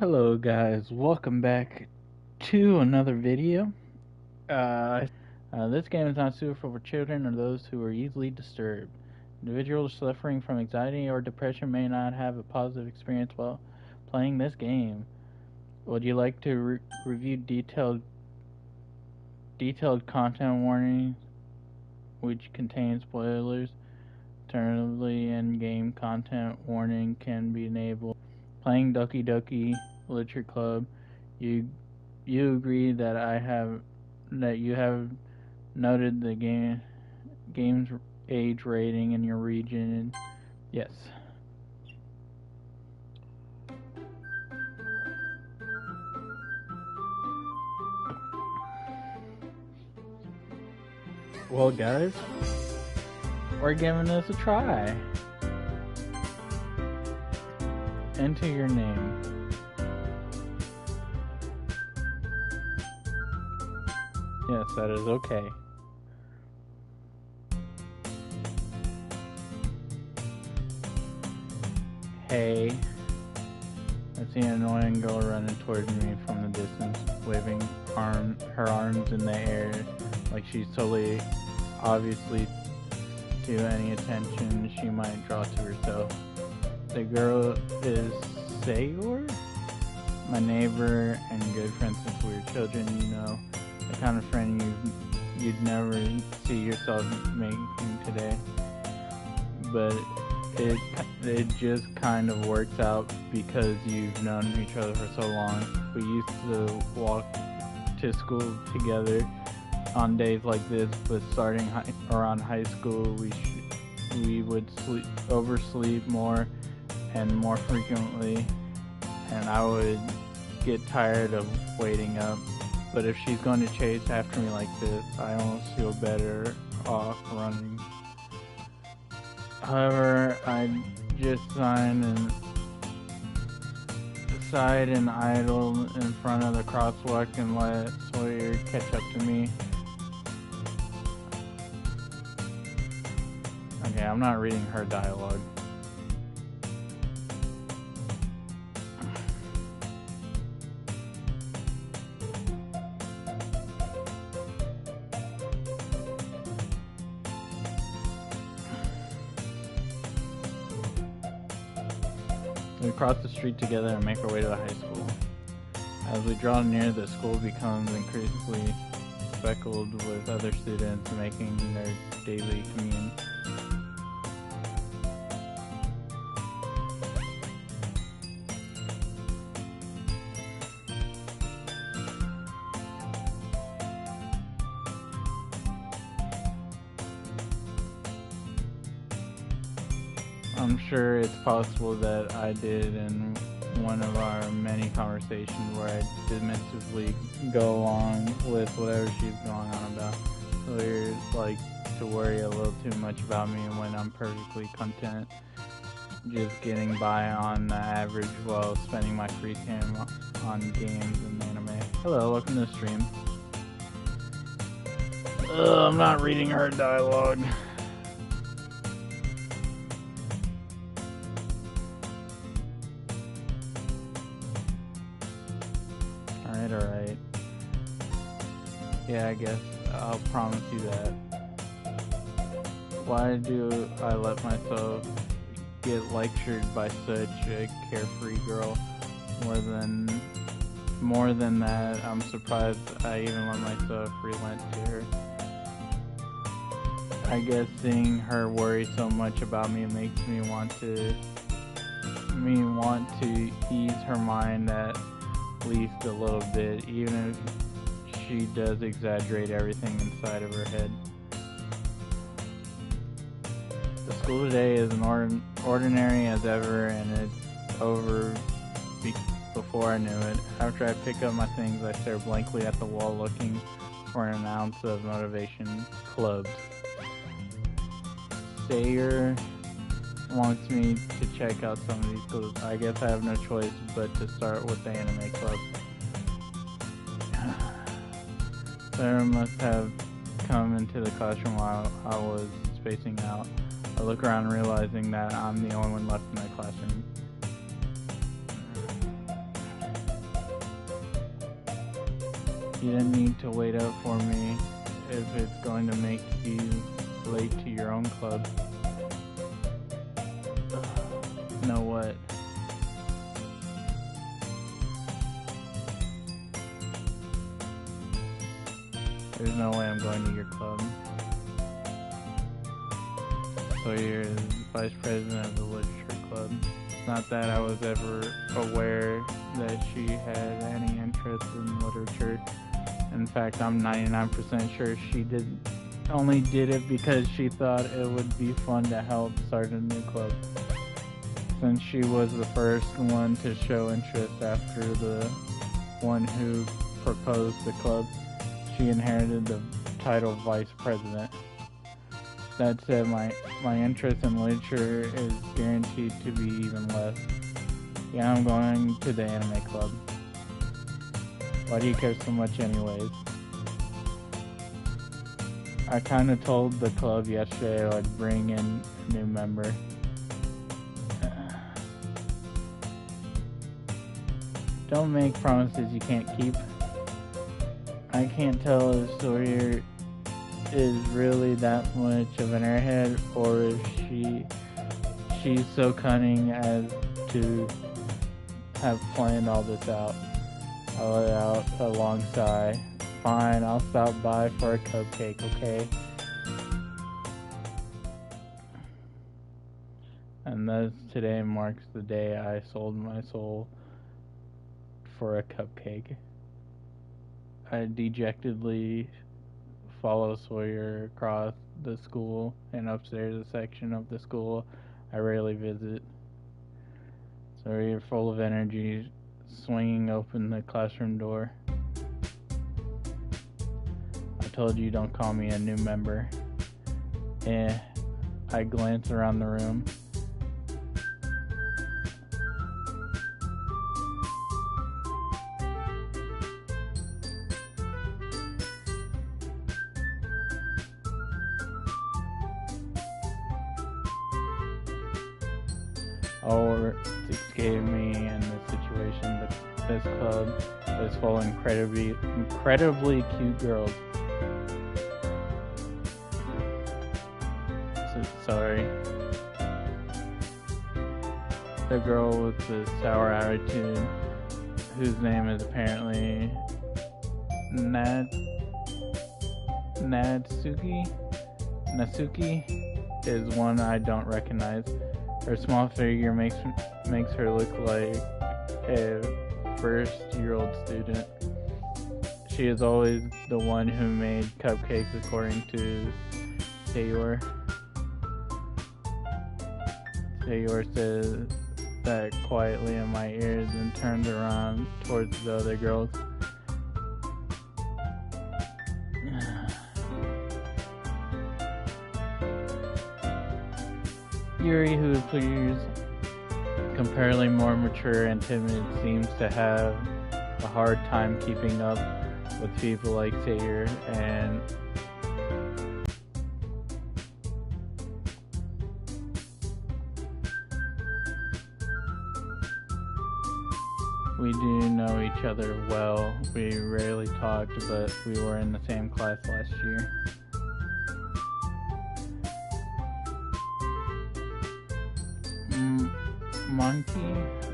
Hello guys, welcome back to another video. This game is not suitable for children or those who are easily disturbed. Individuals suffering from anxiety or depression may not have a positive experience while playing this game. Would you like to review detailed content warnings which contain spoilers? Alternatively, in-game content warning can be enabled. Playing Doki Doki Literature Club, you agree that you have noted the game's age rating in your region. Yes. Well, guys, we're giving this a try. Enter your name. Yes, that is okay. Hey. I see an annoying girl running towards me from the distance, waving her arms in the air like she's totally obviously to any attention she might draw to herself. The girl is Sayor, my neighbor and good friend since we were children. You know, the kind of friend you'd never see yourself making today. But it just kind of works out because you've known each other for so long. We used to walk to school together on days like this, but starting around high school, we would oversleep more and more frequently, and I would get tired of waiting up. But if she's going to chase after me like this, I almost feel better off running. However, I just sighed and idled in front of the crosswalk and let Sawyer catch up to me. Okay, I'm not reading her dialogue. We cross the street together and make our way to the high school. As we draw near, the school becomes increasingly speckled with other students making their daily commute. I'm sure it's possible that I did in one of our many conversations where I dismissively go along with whatever she's going on about. So you're like to worry a little too much about me when I'm perfectly content just getting by on the average while spending my free time on games and anime. Hello, welcome to the stream. I'm not reading her dialogue. Alright. Yeah, I guess I'll promise you that. Why do I let myself get lectured by such a carefree girl? More than that, I'm surprised I even let myself relent to her. I guess seeing her worry so much about me makes me want to ease her mind at least a little bit, even if she does exaggerate everything inside of her head. The school today is an ordinary as ever, and it's over before I knew it. After I pick up my things, I stare blankly at the wall looking for an ounce of motivation. Clubs. Sayer wants me to check out some of these clubs. I guess I have no choice but to start with the anime club. Sarah must have come into the classroom while I was spacing out. I look around realizing that I'm the only one left in the classroom. You didn't need to wait up for me if it's going to make you late to your own club. Know what? There's no way I'm going to your club. So you're vice president of the literature club. It's not that I was ever aware that she had any interest in literature. In fact, I'm 99% sure she only did it because she thought it would be fun to help start a new club. Since she was the first one to show interest after the one who proposed the club, she inherited the title vice president. That said, my interest in literature is guaranteed to be even less. Yeah, I'm going to the anime club. Why do you care so much anyways? I kinda told the club yesterday I'd bring in a new member. Don't make promises you can't keep. I can't tell if Sawyer is really that much of an airhead, or if she's so cunning as to have planned all this out. I let out a long sigh. Fine, I'll stop by for a cupcake, okay? And thus today marks the day I sold my soul for a cupcake. I dejectedly follow Sawyer across the school and upstairs a section of the school I rarely visit. Sawyer, full of energy, swinging open the classroom door. I told you don't call me a new member. I glance around the room. Oh, escape me in this situation, but this club is full of incredibly cute girls. Sorry. The girl with the sour attitude, whose name is apparently Natsuki, is one I don't recognize. Her small figure makes her look like a first-year-old student. She is always the one who made cupcakes, according to Tayor. Tayor says that quietly in my ears and turns around towards the other girls. Yuri, who appears comparatively more mature and timid, seems to have a hard time keeping up with people like Tayor, and we do know each other well. We rarely talked, but we were in the same class last year.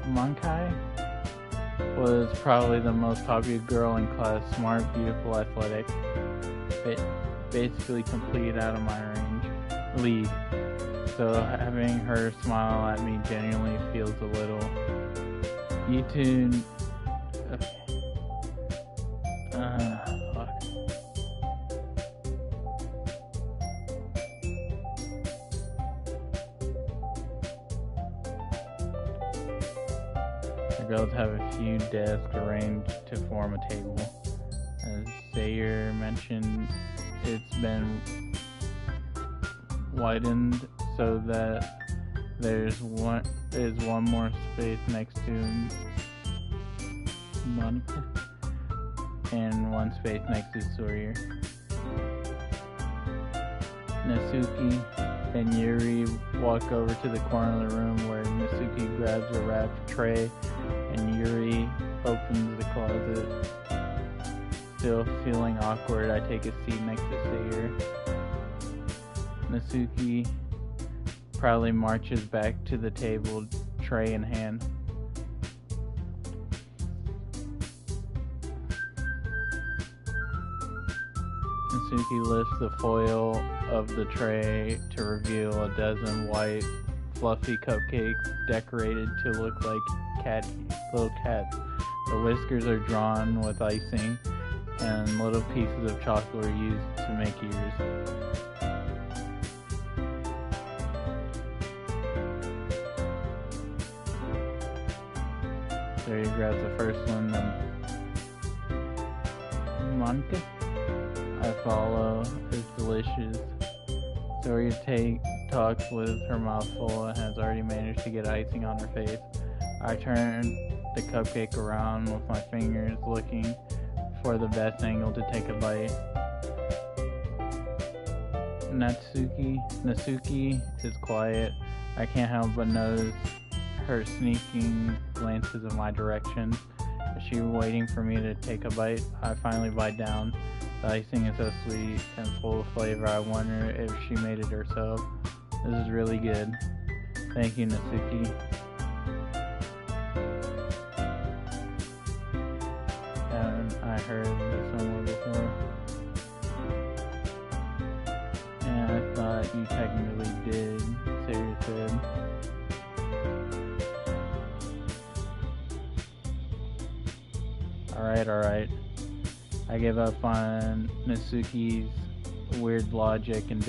Monkai was probably the most popular girl in class, smart, beautiful, athletic, basically complete out of my league. So having her smile at me genuinely feels a little. You two. Fuck. The girls have a few desks arranged to form a table. As Sayer mentioned, it's been widened so that there's one more space next to Monica and one space next to Sawyer. Natsuki and Yuri walk over to the corner of the room where Natsuki grabs a wrapped tray and Yuri opens the closet. still feeling awkward, I take a seat next to Sayur. Natsuki proudly marches back to the table, tray in hand. Natsuki lifts the foil of the tray to reveal a dozen white, fluffy cupcakes decorated to look like little cats. The whiskers are drawn with icing, and little pieces of chocolate are used to make ears. There he grabs the first one, Monica. I follow. It's delicious. Soria talks with her mouth full and has already managed to get icing on her face. I turn the cupcake around with my fingers, looking for the best angle to take a bite. Natsuki is quiet. I can't help but notice her sneaking glances in my direction. Is she waiting for me to take a bite? I finally bite down. The icing is so sweet and full of flavor, I wonder if she made it herself. This is really good. Thank you, Natsuki. And I heard this somewhere before. And I thought you technically did, Sayur said. Alright. I give up on Natsuki's weird logic and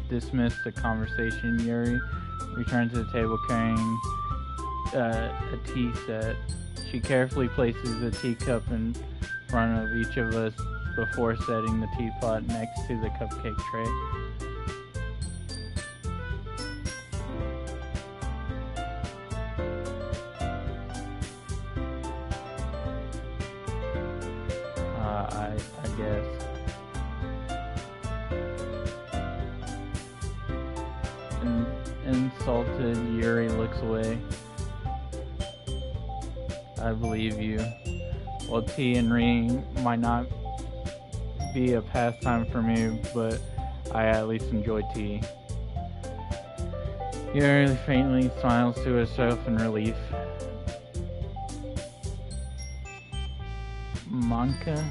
dismiss the conversation. Yuri returns to the table carrying a tea set. She carefully places a teacup in front of each of us before setting the teapot next to the cupcake tray. I guess. Insulted, Yuri looks away. I believe you. Well, tea and reading might not be a pastime for me, but I at least enjoy tea. Yuri faintly smiles to herself in relief. Manka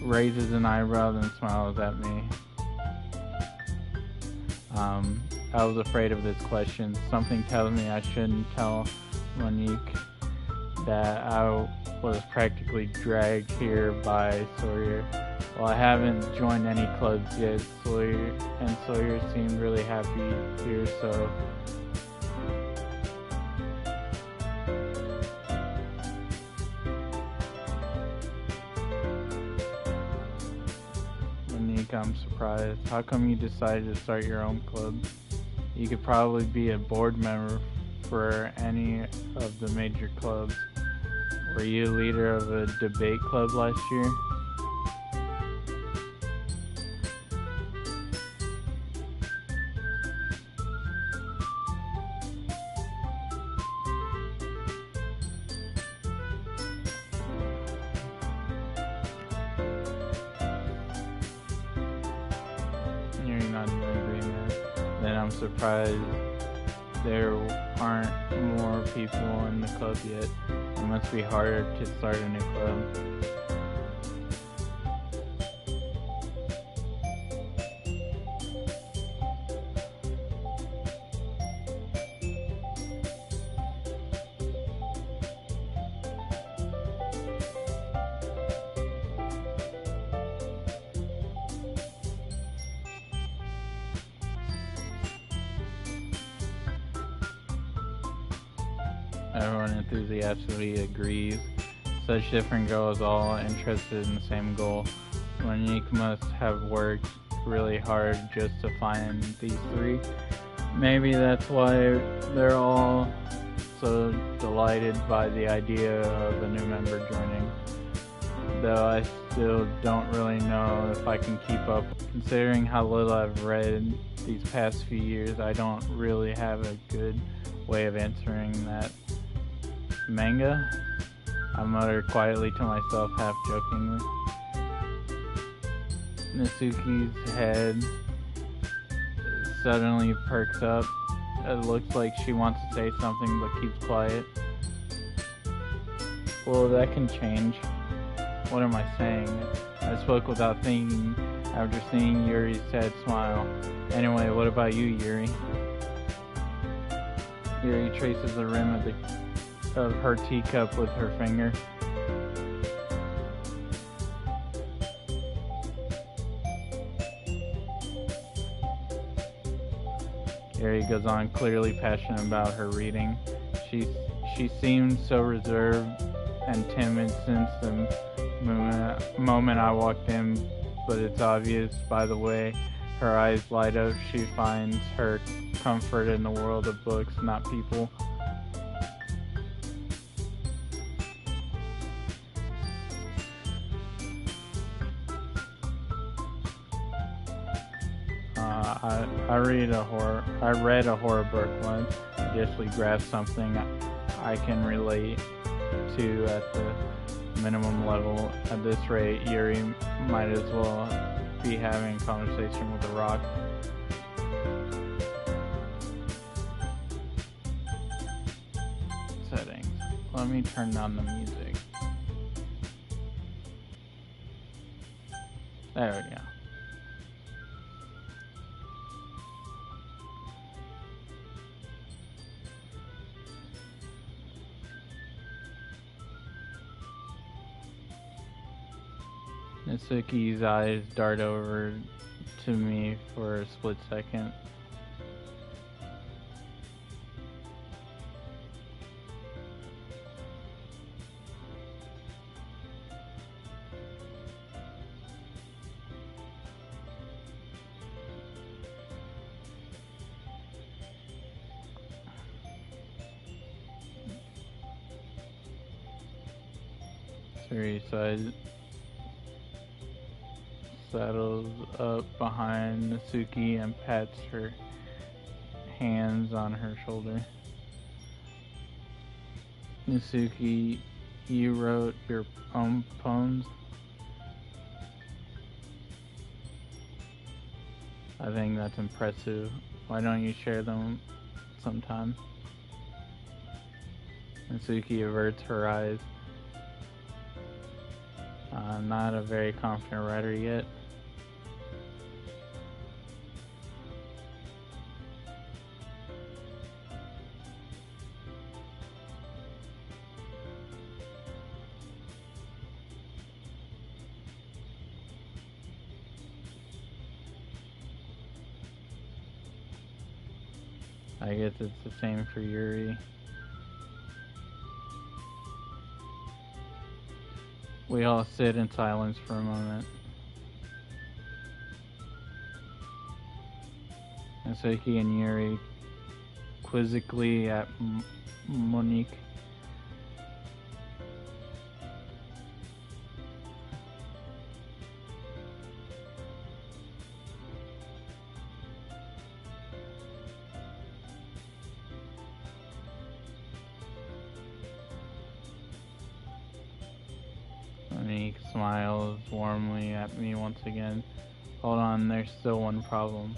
raises an eyebrow, then smiles at me. I was afraid of this question. Something tells me I shouldn't tell Monique that I was practically dragged here by Sawyer. Well, I haven't joined any clubs yet. Sawyer seemed really happy here, so Monique, I'm surprised. How come you decided to start your own club? You could probably be a board member for any of the major clubs. Were you leader of a debate club last year? You're not in agreement. Then I'm surprised there aren't more people in the club yet. It must be harder to start a new club. Everyone enthusiastically agrees. Such different girls all interested in the same goal. Monique must have worked really hard just to find these three. Maybe that's why they're all so delighted by the idea of a new member joining. Though I still don't really know if I can keep up. Considering how little I've read these past few years, I don't really have a good way of answering that. Manga? I muttered quietly to myself, half jokingly. Nasuki's head suddenly perks up. It looks like she wants to say something but keeps quiet. Well, that can change. What am I saying? I spoke without thinking after seeing Yuri's sad smile. Anyway, what about you, Yuri? Yuri traces the rim of her teacup with her finger. Yuri goes on, clearly passionate about her reading. She seemed so reserved and timid since the moment I walked in, but it's obvious by the way her eyes light up. She finds her comfort in the world of books, not people. I read a horror book once. Additionally, grasped something I can relate to at the minimum level. At this rate, Yuri might as well be having a conversation with a rock. Settings. Let me turn down the music. There we go. Nasuki's eyes dart over to me for a split second. Serious eyes settles up behind Nasuki and pats her hands on her shoulder. Nasuki, you wrote your own poems? I think that's impressive. Why don't you share them sometime? Nasuki averts her eyes. I'm not a very confident writer yet. I guess it's the same for Yuri. We all sit in silence for a moment. Nasuki and Yuri quizzically at Monique. Monique smiles warmly at me once again. Hold on, there's still one problem.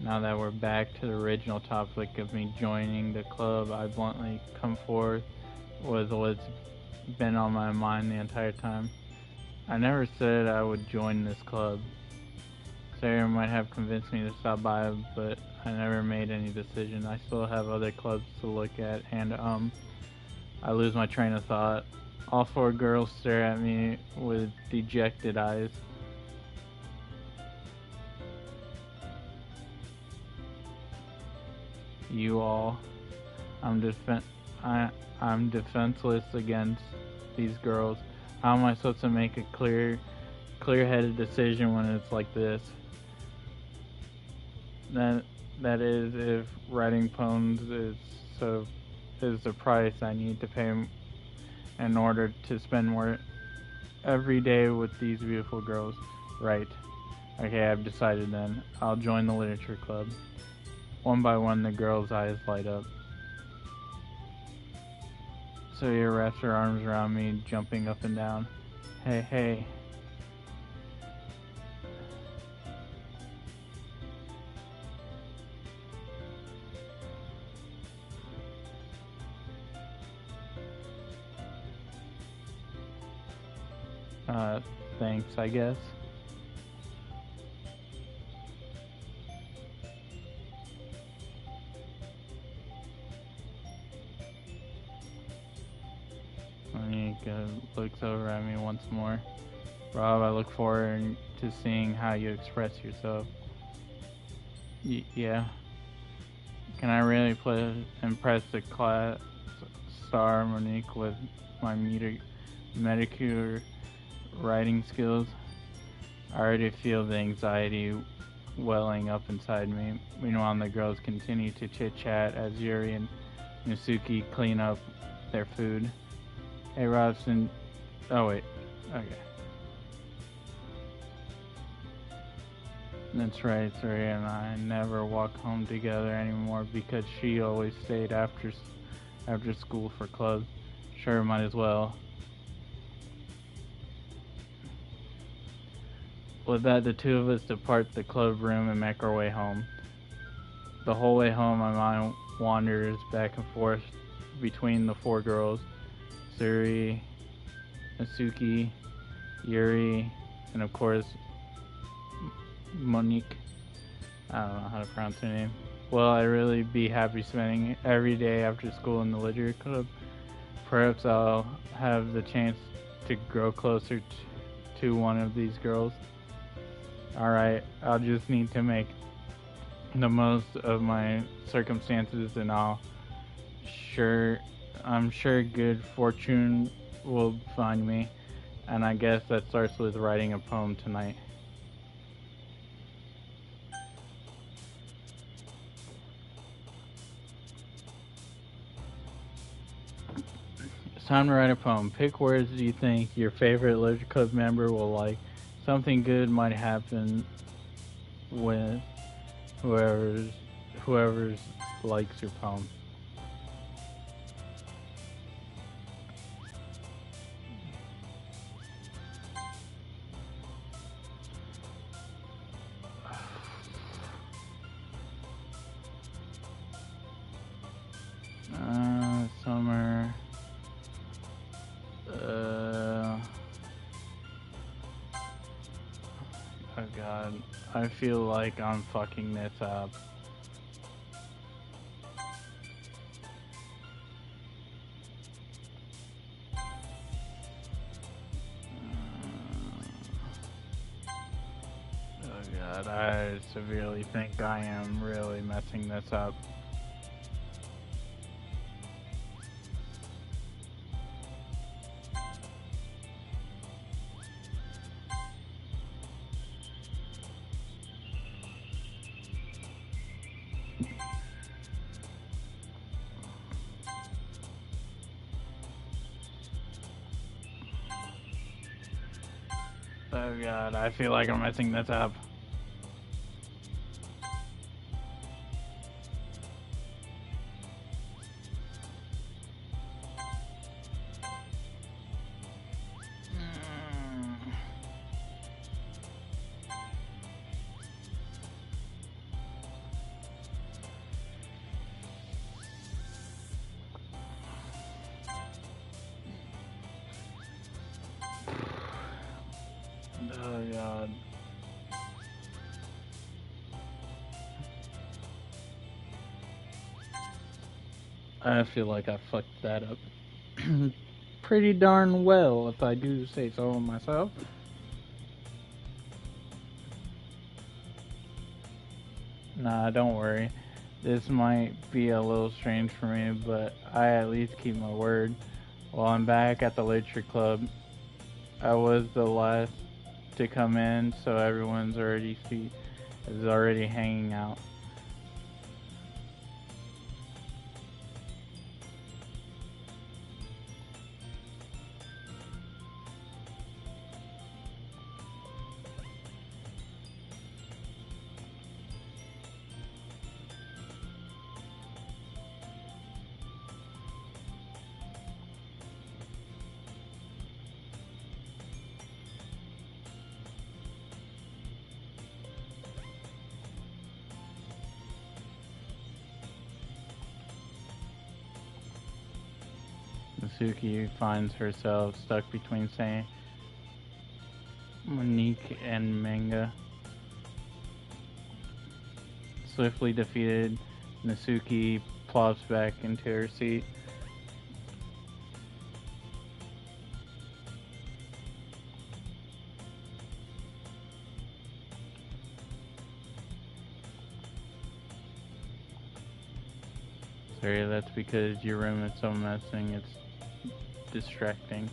Now that we're back to the original topic of me joining the club, I bluntly come forth with what's been on my mind the entire time. I never said I would join this club. Sarah might have convinced me to stop by, but I never made any decision. I still have other clubs to look at, and I lose my train of thought. All four girls stare at me with dejected eyes. You all. I'm defenseless against these girls. How am I supposed to make a clear-headed decision when it's like this? That is, if writing poems is the price I need to pay in order to spend more every day with these beautiful girls. Right. Okay, I've decided then. I'll join the literature club. One by one, the girl's eyes light up. Soya wraps her arms around me, jumping up and down. Hey. thanks, I guess. Monika looks over at me once more. Rob, I look forward to seeing how you express yourself. Yeah. Can I really impress the class star Monique with my Medicure writing skills? I already feel the anxiety welling up inside me. Meanwhile, the girls continue to chit-chat as Yuri and Nasuki clean up their food. Hey, Robson. Oh, wait. Okay. That's right, Suri and I never walk home together anymore because she always stayed after school for clubs. Sure, might as well. With that, the two of us depart the club room and make our way home. The whole way home, my mind wanders back and forth between the four girls, Suri, Nasuki, Yuri, and of course, Monique. I don't know how to pronounce her name. Will I really be happy spending every day after school in the literary club? Perhaps I'll have the chance to grow closer to one of these girls. Alright, I'll just need to make the most of my circumstances and I'm sure good fortune will find me. And I guess that starts with writing a poem tonight. It's time to write a poem. Pick words you think your favorite literature club member will like. Something good might happen with whoever's likes your poem. Summer. Oh god, I feel like I'm fucking this up. Oh god, I severely think I am really messing this up. Oh god, I feel like I'm messing this up. Oh god. I feel like I fucked that up pretty darn well, if I do say so myself. Nah, don't worry. This might be a little strange for me, but I at least keep my word. While I'm back at the literature club, I was the last to come in, so everyone's is already hanging out. Nasuki finds herself stuck between saying Monique and Manga swiftly defeated. Nasuki plops back into her seat. Sorry, that's because your room is so messing, it's distracting.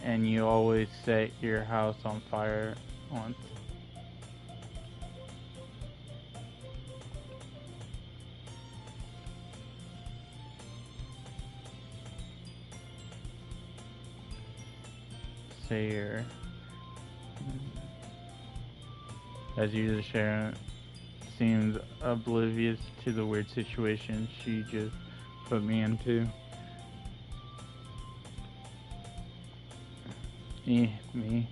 And you always set your house on fire once. Sayer. As usual, Sharon seems oblivious to the weird situation she just put me into. Me.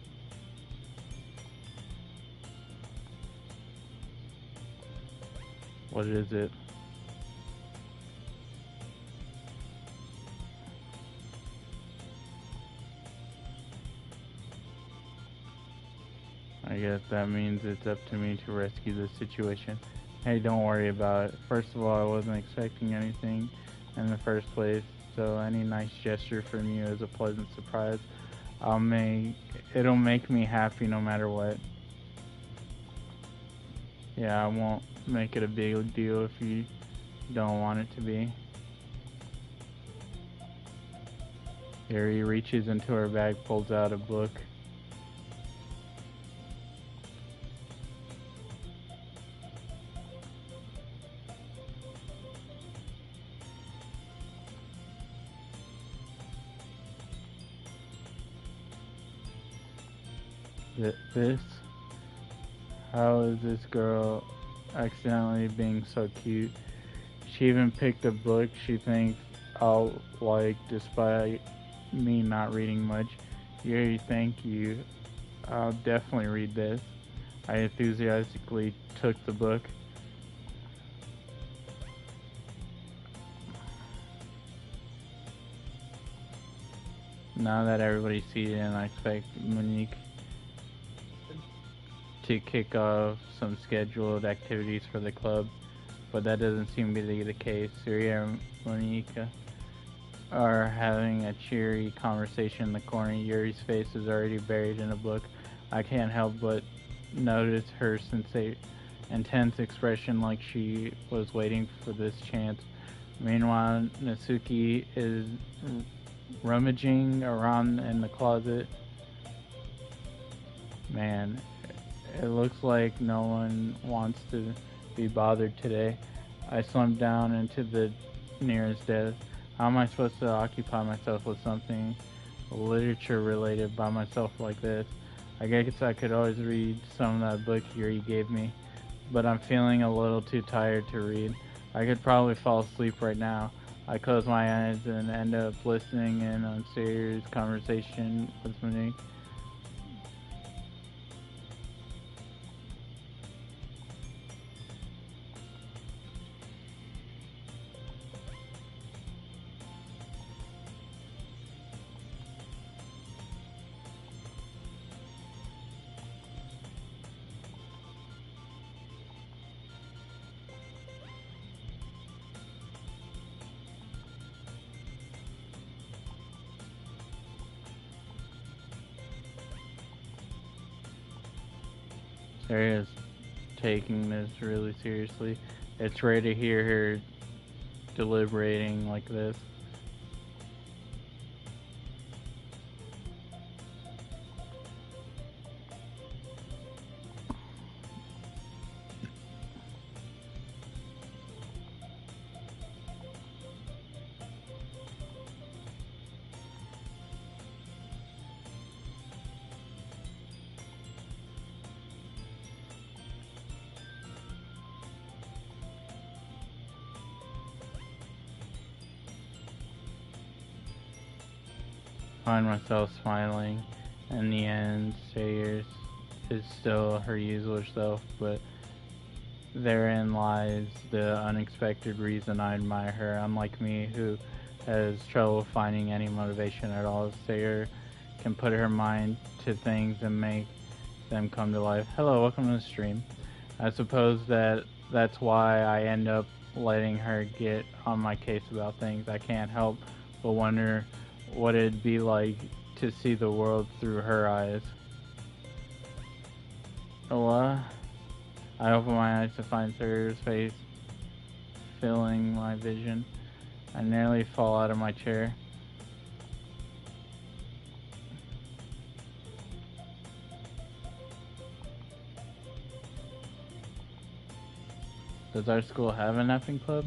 What is it? I guess that means it's up to me to rescue the situation. Hey, don't worry about it. First of all, I wasn't expecting anything in the first place, so any nice gesture from you is a pleasant surprise. It'll make me happy no matter what. Yeah, I won't make it a big deal if you don't want it to be. Yuri reaches into her bag, pulls out a book. This? How is this girl accidentally being so cute? She even picked a book she thinks I'll like despite me not reading much. Yuri, thank you. I'll definitely read this. I enthusiastically took the book. Now that everybody's seated, and I expect Monique to kick off some scheduled activities for the club, but that doesn't seem to be the case. Surya and Monica are having a cheery conversation in the corner. Yuri's face is already buried in a book. I can't help but notice her intense expression like she was waiting for this chance. Meanwhile, Natsuki is rummaging around in the closet. Man, it looks like no one wants to be bothered today. I slumped down into the nearest desk. How am I supposed to occupy myself with something literature related by myself like this? I guess I could always read some of that book Yuri gave me, but I'm feeling a little too tired to read. I could probably fall asleep right now. I close my eyes and end up listening in on Sayer's conversation with Monique. Sarah's taking this really seriously. It's rare to hear her deliberating like this. Find myself smiling. In the end, Sayers is still her usual self, but therein lies the unexpected reason I admire her. Unlike me, who has trouble finding any motivation at all, Sayer can put her mind to things and make them come to life. Hello, welcome to the stream. I suppose that's why I end up letting her get on my case about things. I can't help but wonder what it'd be like to see the world through her eyes. What? I open my eyes to find Sarah's face filling my vision. I nearly fall out of my chair. Does our school have an effing club?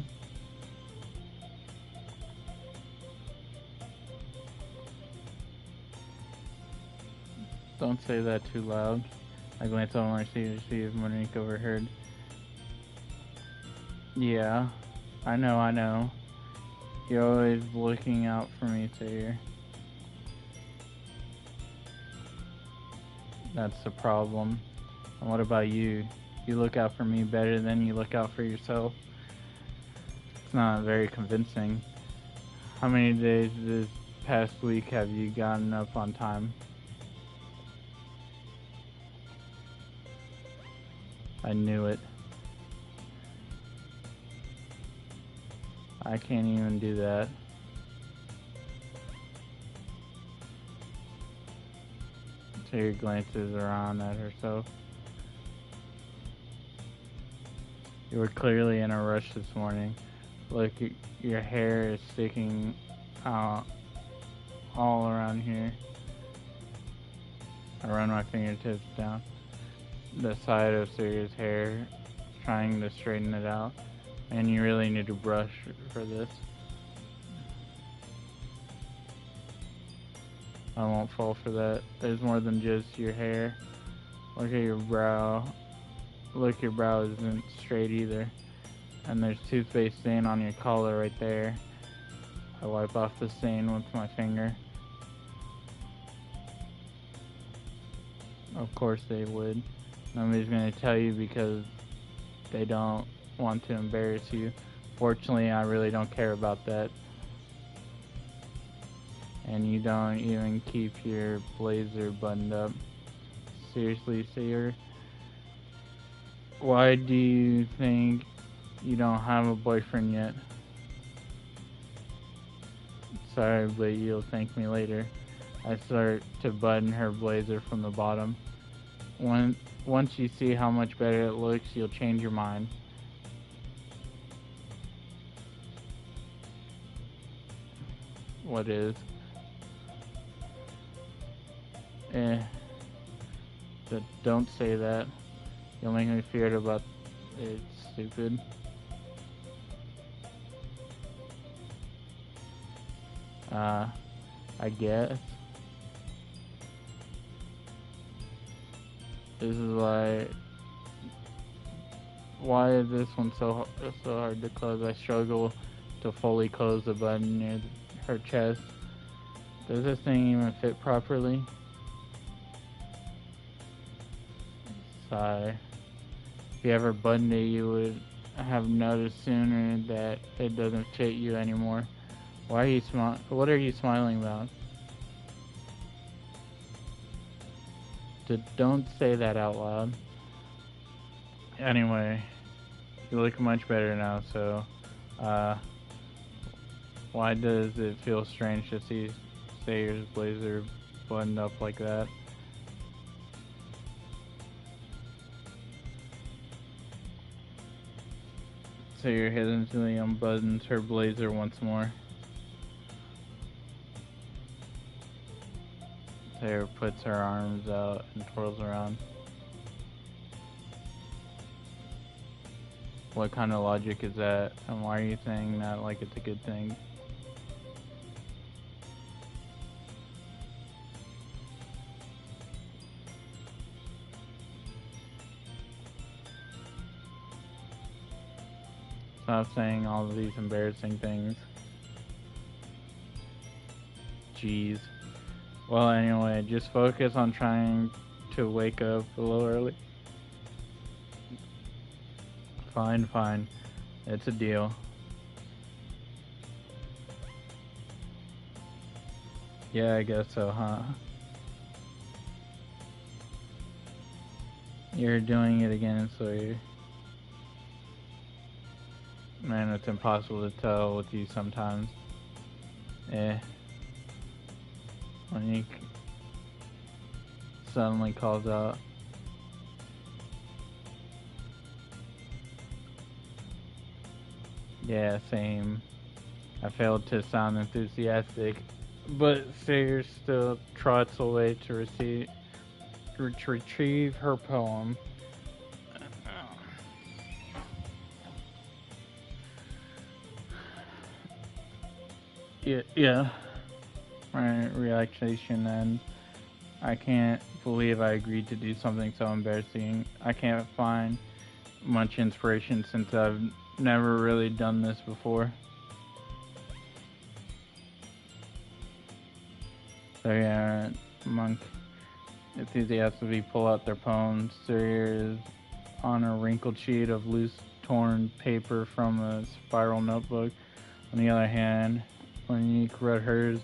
Don't say that too loud. I glance over my seat to see if Monique overheard. Yeah, I know. You're always looking out for me, Sayer. That's the problem. And what about you? You look out for me better than you look out for yourself. It's not very convincing. How many days this past week have you gotten up on time? I knew it. I can't even do that. Terry glances around at herself. You were clearly in a rush this morning. Look, your hair is sticking out all around here. I run my fingertips down the side of Siria's hair, trying to straighten it out. And you really need to brush for this. I won't fall for that. There's more than just your hair. Look at your brow. Look, your brow isn't straight either. And there's toothpaste stain on your collar right there. I wipe off the stain with my finger. Of course they would. Nobody's gonna tell you because they don't want to embarrass you. Fortunately, I really don't care about that. And you don't even keep your blazer buttoned up. Seriously, Sayer? Why do you think you don't have a boyfriend yet? Sorry, but you'll thank me later. I start to button her blazer from the bottom. Once you see how much better it looks, you'll change your mind. What is? Don't say that. You'll make me feared about it, stupid. I guess. This is why is this one so hard to close? I struggle to fully close the button near her chest. Does this thing even fit properly? Sigh. If you ever buttoned it, you would have noticed sooner that it doesn't fit you anymore. Why are you What are you smiling about? Don't say that out loud. Anyway, you look much better now, so, why does it feel strange to see Sayer's blazer buttoned up like that? Sayer hesitantly unbuttons her blazer once more. Sayer puts her arms out and twirls around. What kind of logic is that? And why are you saying that like it's a good thing? Stop saying all of these embarrassing things. Jeez. Well, anyway, just focus on trying to wake up a little early. Fine. It's a deal. Yeah, I guess so, huh? You're doing it again, Sawyer. Man, it's impossible to tell with you sometimes. Eh. Monique suddenly calls out. Yeah, same. I failed to sound enthusiastic, but Sayre still trots away to retrieve her poem. Yeah. My relaxation, and I can't believe I agreed to do something so embarrassing. I can't find much inspiration since I've never really done this before. So yeah, Monk enthusiastically pull out their poems. Sawyer is on a wrinkled sheet of loose, torn paper from a spiral notebook. On the other hand, Monique read hers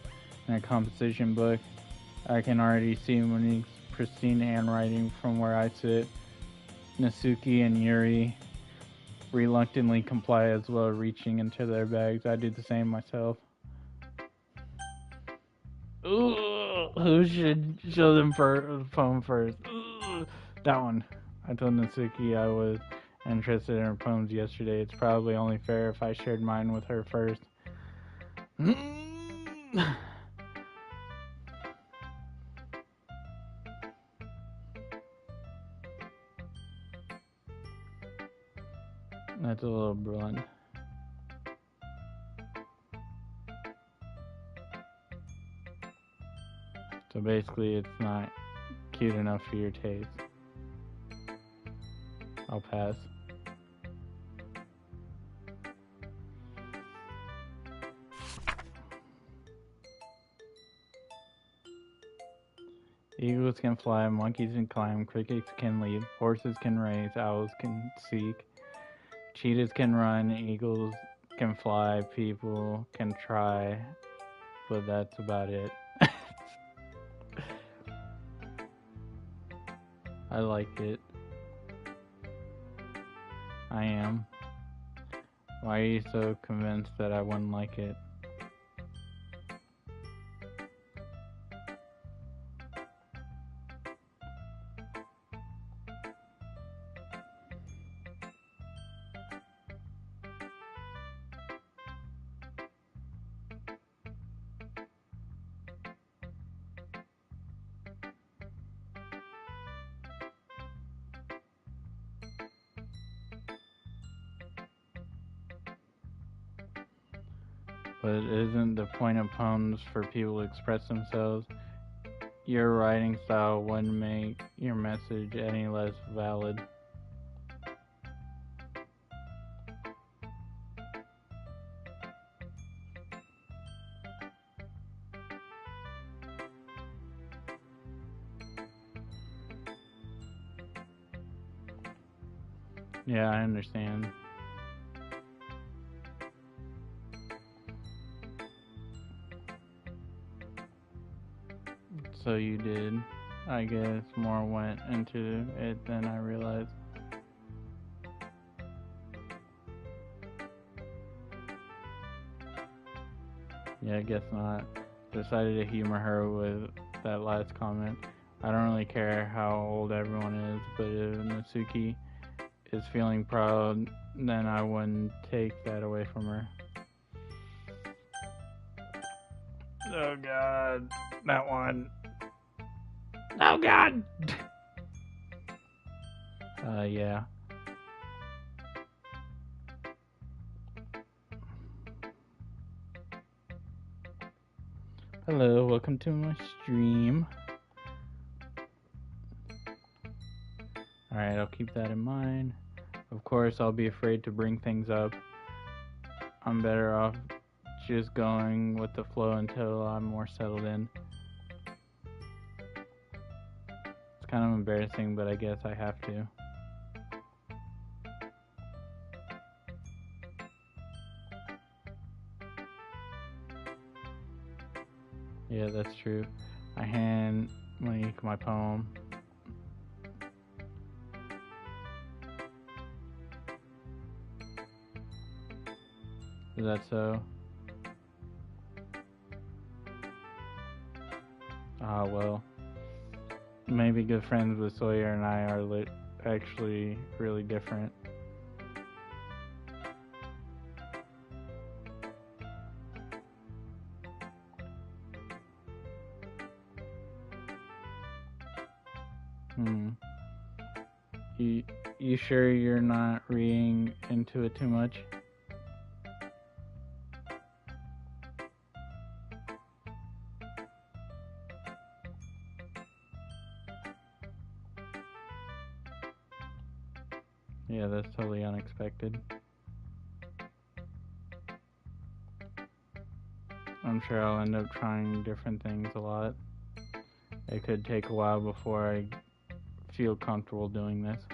in a composition book. I can already see Monique's pristine handwriting from where I sit. Nasuki and Yuri reluctantly comply as well, reaching into their bags. I do the same myself. Ooh, who should show them the poem first? Ooh, that one. I told Nasuki I was interested in her poems yesterday. It's probably only fair if I shared mine with her first. That's a little blunt. So basically, it's not cute enough for your taste. I'll pass. Eagles can fly, monkeys can climb, crickets can leap, horses can race, owls can seek, cheetahs can run, eagles can fly, people can try, but that's about it. I liked it. I am. Why are you so convinced that I wouldn't like it? But isn't the point of poems for people to express themselves? Your writing style wouldn't make your message any less valid. Yeah, I understand. So you did. I guess more went into it than I realized. Yeah, I guess not. Decided to humor her with that last comment. I don't really care how old everyone is, but if Natsuki is feeling proud, then I wouldn't take that away from her. Oh god, that one. Oh god! Yeah. Hello, welcome to my stream. Alright, I'll keep that in mind. Of course, I'll be afraid to bring things up. I'm better off just going with the flow until I'm more settled in. It's kind of embarrassing, but I guess I have to. Yeah, that's true. I hand Monique my poem. Is that so? Ah, well. Maybe good friends with Sawyer and I are actually really different. You, you sure you're not reading into it too much? Yeah, that's totally unexpected. I'm sure I'll end up trying different things a lot. It could take a while before I feel comfortable doing this.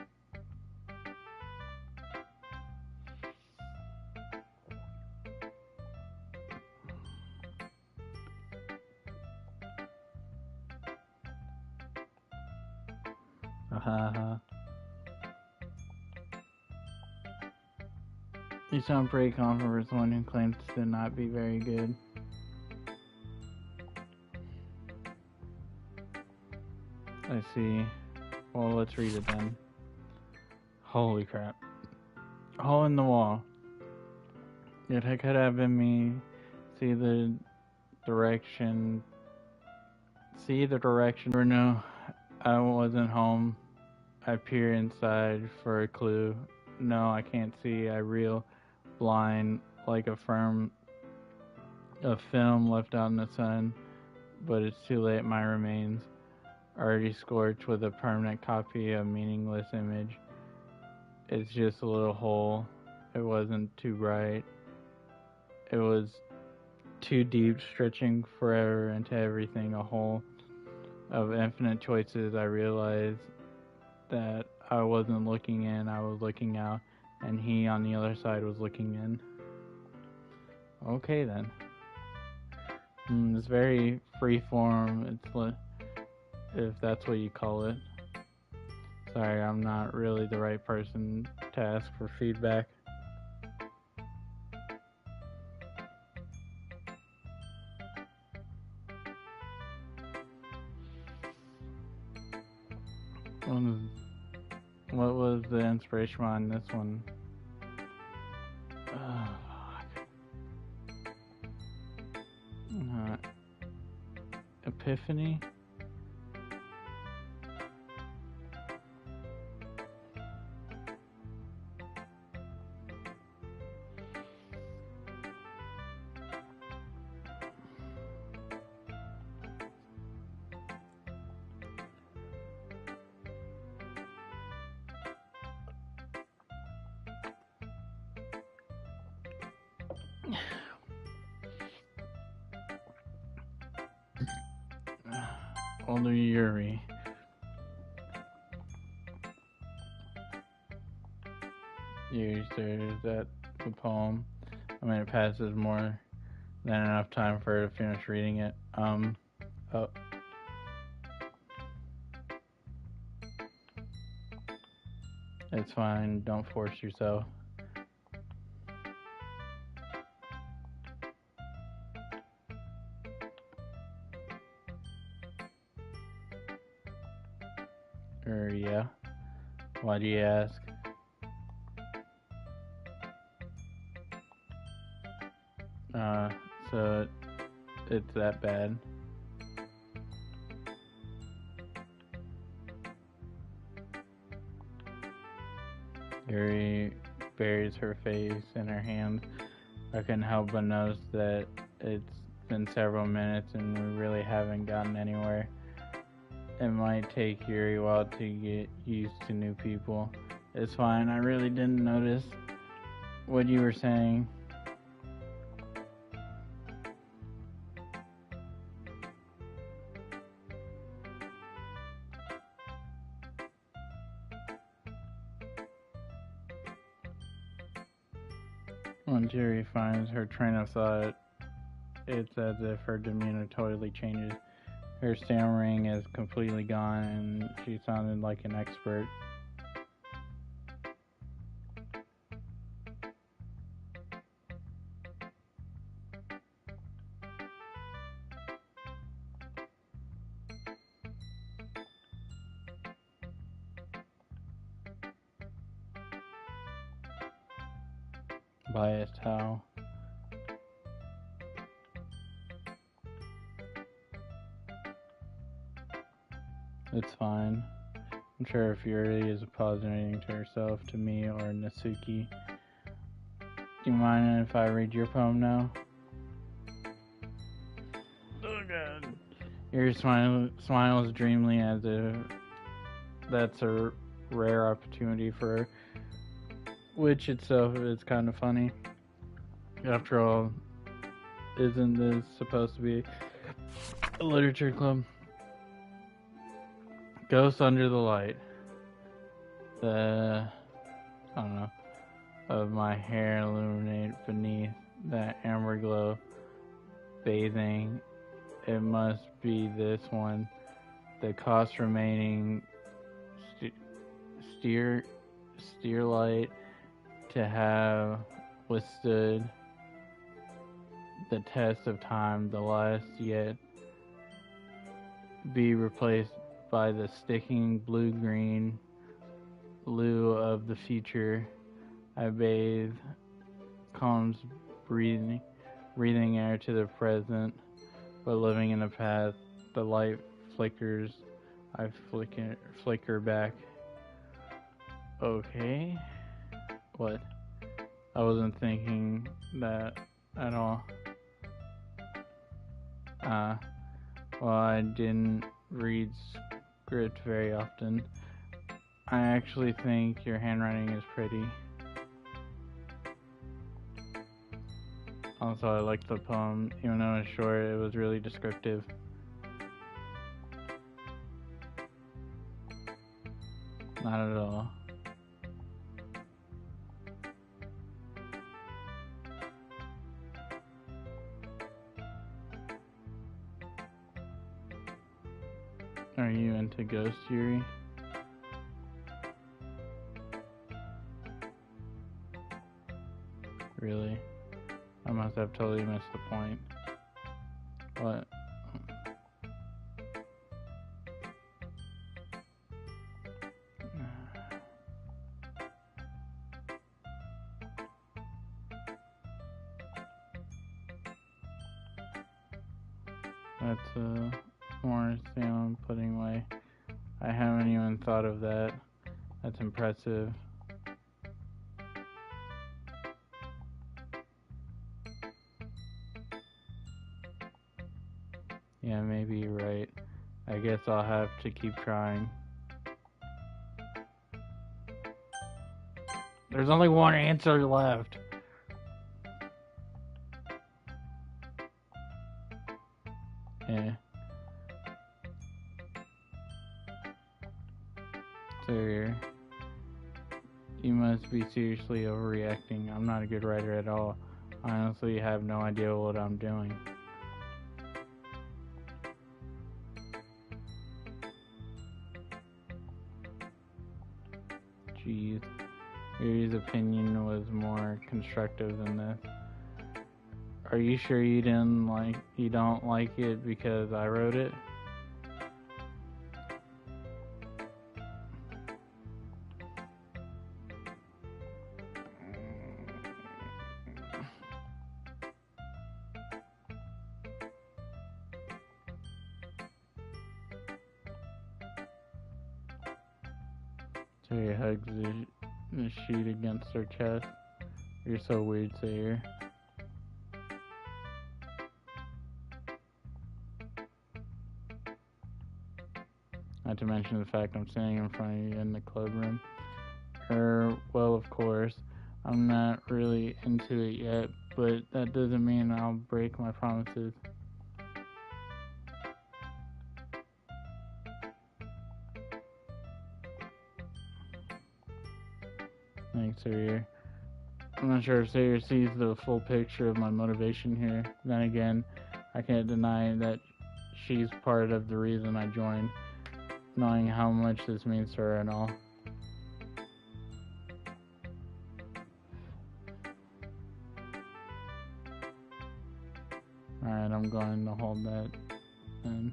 You sound pretty confident for someone who claims to not be very good. I see. Well, let's read it then. Holy crap. Hole in the wall. It could have been me. See the direction. Or no, I wasn't home. I peer inside for a clue. No, I can't see. I reel blind like a film left out in the sun, but it's too late. My remains already scorched with a permanent copy of meaningless image. It's just a little hole. It wasn't too bright. It was too deep, stretching forever into everything. A hole of infinite choices. I realized that I wasn't looking in, I was looking out, and he on the other side was looking in. Okay then. It's very freeform. If that's what you call it. Sorry, I'm not really the right person to ask for feedback. What was the inspiration on this one? Epiphany? Older Yuri. Yuri, sir, is that the poem? I mean, it passes more than enough time for her to finish reading it. Oh. It's fine, don't force yourself. Yeah. Why do you ask? So it's that bad. Yuri buries her face in her hands. I couldn't help but notice that it's been several minutes and we really haven't gotten anywhere. It might take Yuri a while to get used to new people. It's fine, I really didn't notice what you were saying. When Yuri finds her train of thought, it's as if her demeanor totally changes. Her stammering is completely gone and she sounded like an expert. biased how. It's fine. I'm sure if Yuri is apologizing to herself, to me, or Natsuki. Do you mind if I read your poem now? Oh god. Yuri smiles dreamily as if that's a rare opportunity for her, which itself is kind of funny. After all, isn't this supposed to be a literature club? Ghosts under the light. I don't know, of my hair illuminate beneath that amber glow, bathing. It must be this one. The cost remaining steer light to have withstood the test of time, the last yet be replaced by the sticking blue-green blue of the future. I bathe, calms breathing air to the present, but living in the past. The light flickers. I flicker back. Okay. What? I wasn't thinking that at all. Well, I didn't read script very often. I actually think your handwriting is pretty. Also, I liked the poem. Even though it was short, it was really descriptive. Not at all. Are you into ghost Yuri? Really? I must have totally missed the point. What? That's a more salmon pudding way. I haven't even thought of that. That's impressive. Yeah, maybe you're right. I guess I'll have to keep trying. There's only one answer left. Yeah. Sir, you must be seriously overreacting. I'm not a good writer at all. I honestly have no idea what I'm doing. Jeez. Yuri's opinion was more constructive than this. Are you sure you don't like it because I wrote it? Terry hugs the sheet against her chest. You're so weird, Sayre. Not to mention the fact I'm sitting in front of you in the club room. Well, of course, I'm not really into it yet, but that doesn't mean I'll break my promises. Thanks, Sayre. I'm not sure if Sayre sees the full picture of my motivation here. Then again, I can't deny that she's part of the reason I joined, knowing how much this means to her and all. Alright, I'm going to hold that in.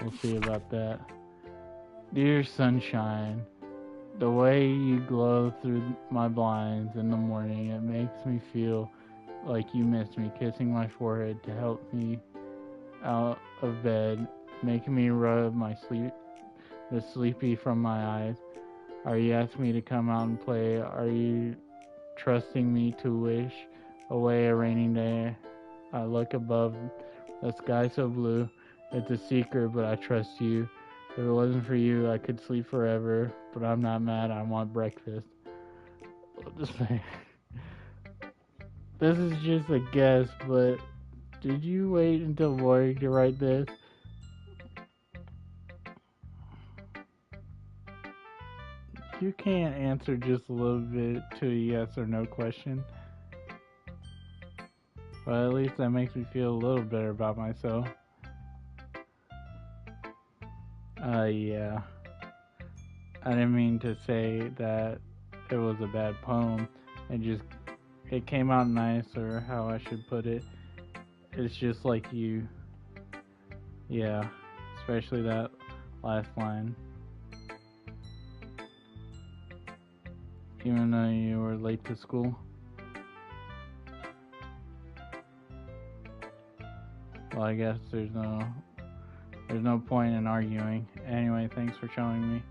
We'll see about that. Dear sunshine, the way you glow through my blinds in the morning, it makes me feel like you miss me, kissing my forehead to help me out of bed, making me rub the sleepy from my eyes. Are you asking me to come out and play? Are you trusting me to wish away a rainy day? I look above the sky so blue. It's a secret, but I trust you. If it wasn't for you, I could sleep forever, but I'm not mad. I want breakfast. This is just a guess, but did you wait until morning to write this? You can't answer just a little bit to a yes or no question. But at least that makes me feel a little better about myself. Yeah. I didn't mean to say that it was a bad poem. It came out nice, or how I should put it. It's just like you. Yeah. Especially that last line. Even though you were late to school. Well, I guess there's no point in arguing. Anyway, thanks for showing me.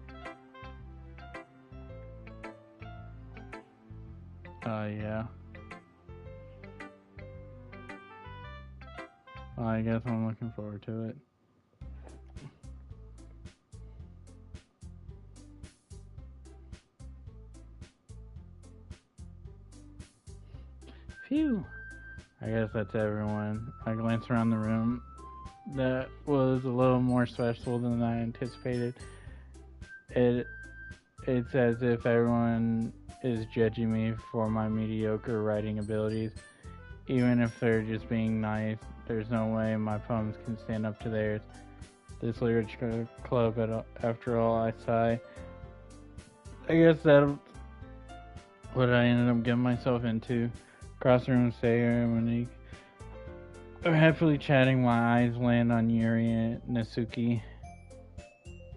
Yeah. Well, I guess I'm looking forward to it. Phew. I guess that's everyone. I glanced around the room. That was a little more stressful than I anticipated. It's as if everyone is judging me for my mediocre writing abilities. Even if they're just being nice, there's no way my poems can stand up to theirs. This literature club, after all, I sigh. I guess that's what I ended up getting myself into. Across the room, Sayer and Monique are happily chatting. My eyes land on Yuri and Nasuki.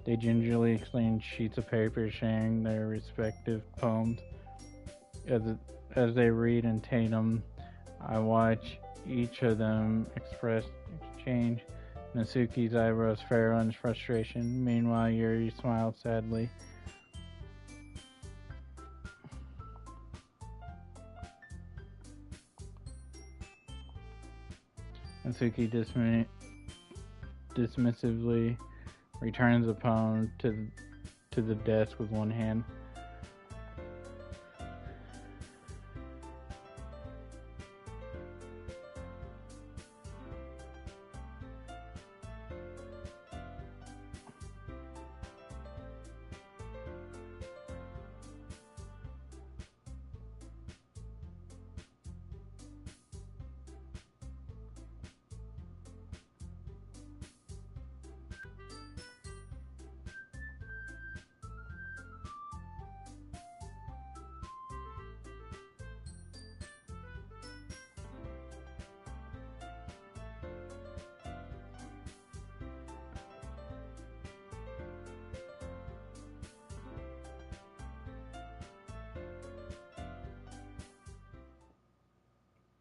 They gingerly exchange sheets of paper, sharing their respective poems. As they read and tandem, I watch each of them exchange Nasuki's eyebrows furrow in frustration. Meanwhile, Yuri smiles sadly. Nasuki dismissively returns the poem to the desk with one hand.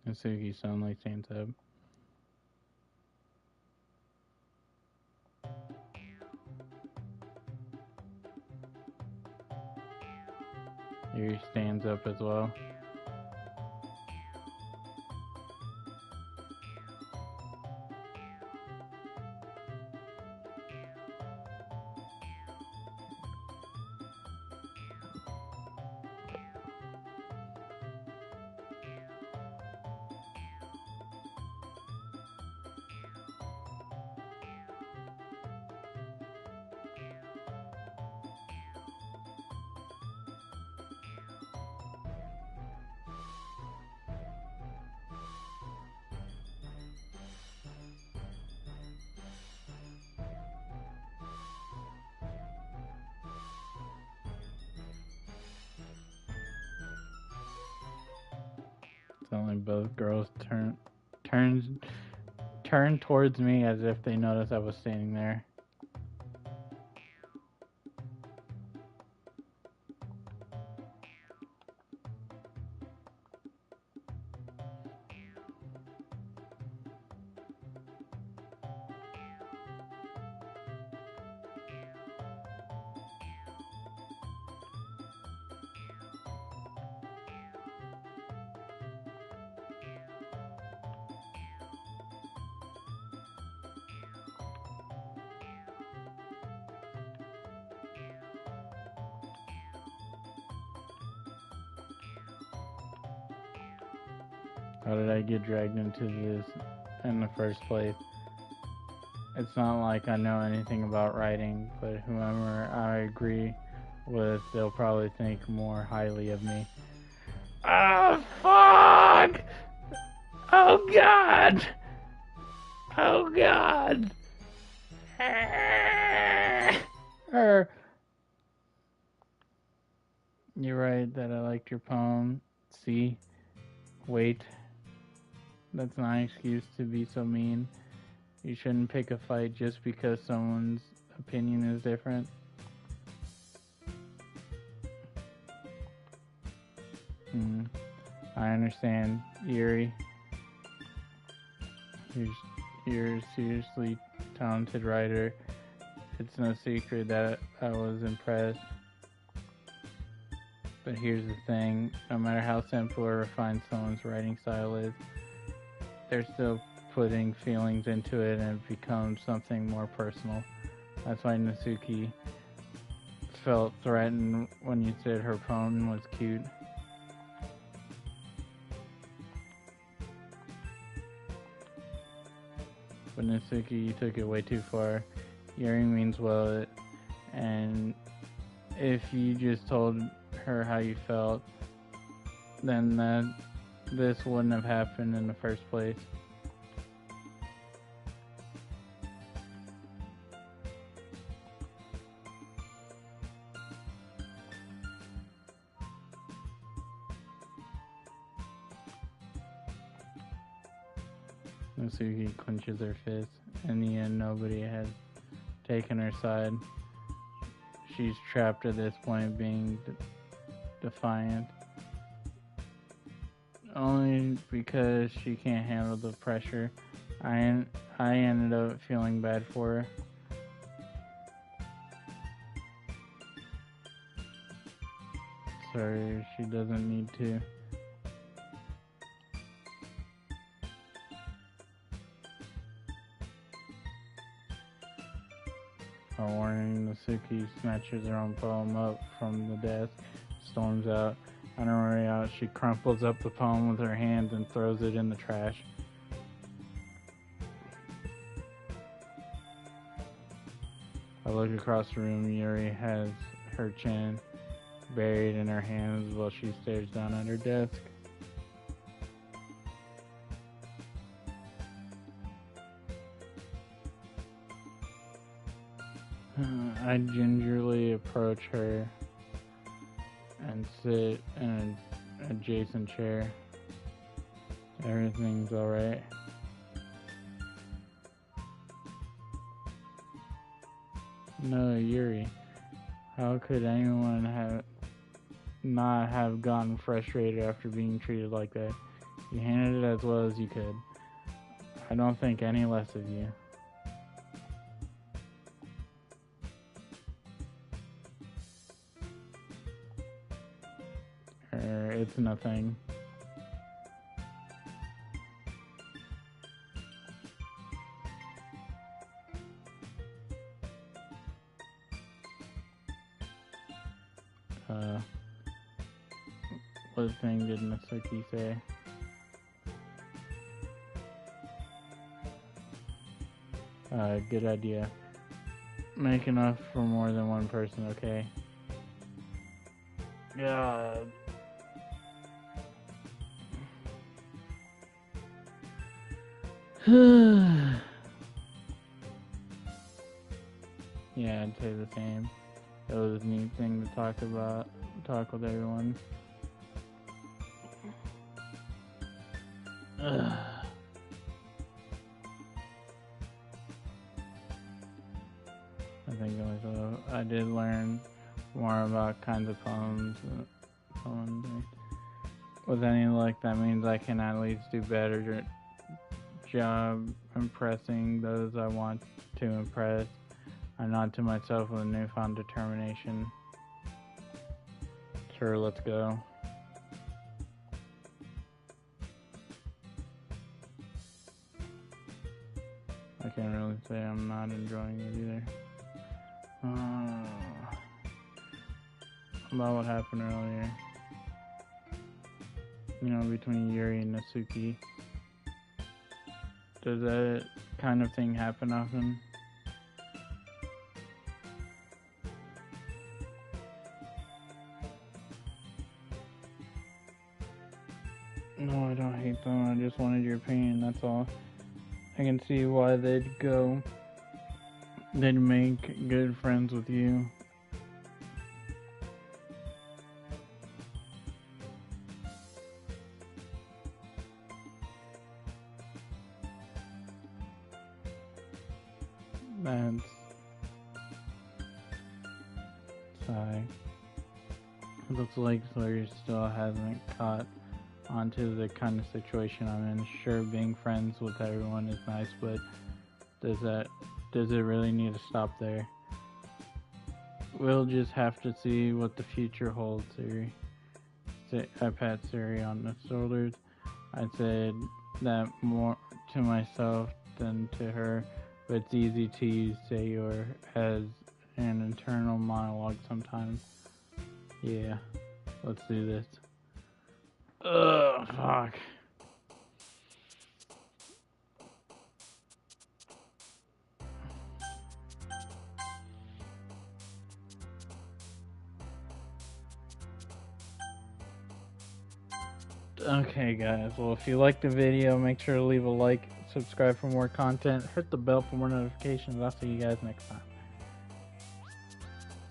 Nasuki suddenly stands up. Yuri stands up as well. Suddenly both girls turn towards me as if they noticed I was standing there. How did I get dragged into this in the first place? It's not like I know anything about writing, but whoever I agree with, they'll probably think more highly of me. Oh, fuck! Oh, God! Oh, God! You're right that I liked your poem. See? Wait. That's not an excuse to be so mean. You shouldn't pick a fight just because someone's opinion is different. I understand, Yuri. You're a seriously talented writer. It's no secret that I was impressed. But here's the thing, no matter how simple or refined someone's writing style is, they're still putting feelings into it and it becomes something more personal. That's why Natsuki felt threatened when you said her poem was cute. But Natsuki, you took it way too far. Yuri means well, and if you just told her how you felt, then this wouldn't have happened in the first place. Natsuki clenches her fist. In the end, nobody has taken her side. She's trapped at this point, being defiant. Only because she can't handle the pressure. I ended up feeling bad for her. Sorry, she doesn't need to. A warning, Natsuki snatches her own poem up from the desk, storms out. On her way out, she crumples up the poem with her hands and throws it in the trash. I look across the room. Yuri has her chin buried in her hands while she stares down at her desk. I gingerly approach her and sit in an adjacent chair. Everything's alright. No, Yuri. How could anyone not have gotten frustrated after being treated like that? You handled it as well as you could. I don't think any less of you. It's nothing. What thing did Natsuki say? Good idea. Make enough for more than one person, okay? Yeah. Yeah, I'd say the same. It was a neat thing to talk with everyone. I think also I did learn more about kinds of poems. With any luck, that means I can at least do better job impressing those I want to impress. I nod to myself with a newfound determination. Sure, let's go. I can't really say I'm not enjoying it either. About what happened earlier. you know, between Yuri and Natsuki. Does that kind of thing happen often? No, I don't hate them. I just wanted your opinion, that's all. I can see why they'd make good friends with you. That's sigh. It looks like Sawyer still hasn't caught onto the kind of situation I'm in. Sure, being friends with everyone is nice, but does it really need to stop there? We'll just have to see what the future holds, Siri. I pat Siri on the shoulders. I said that more to myself than to her, but it's easy to use Sayor as an internal monologue sometimes. Yeah, let's do this. Ugh, fuck. Okay guys, well if you liked the video, make sure to leave a like, subscribe for more content, hit the bell for more notifications. I'll see you guys next time.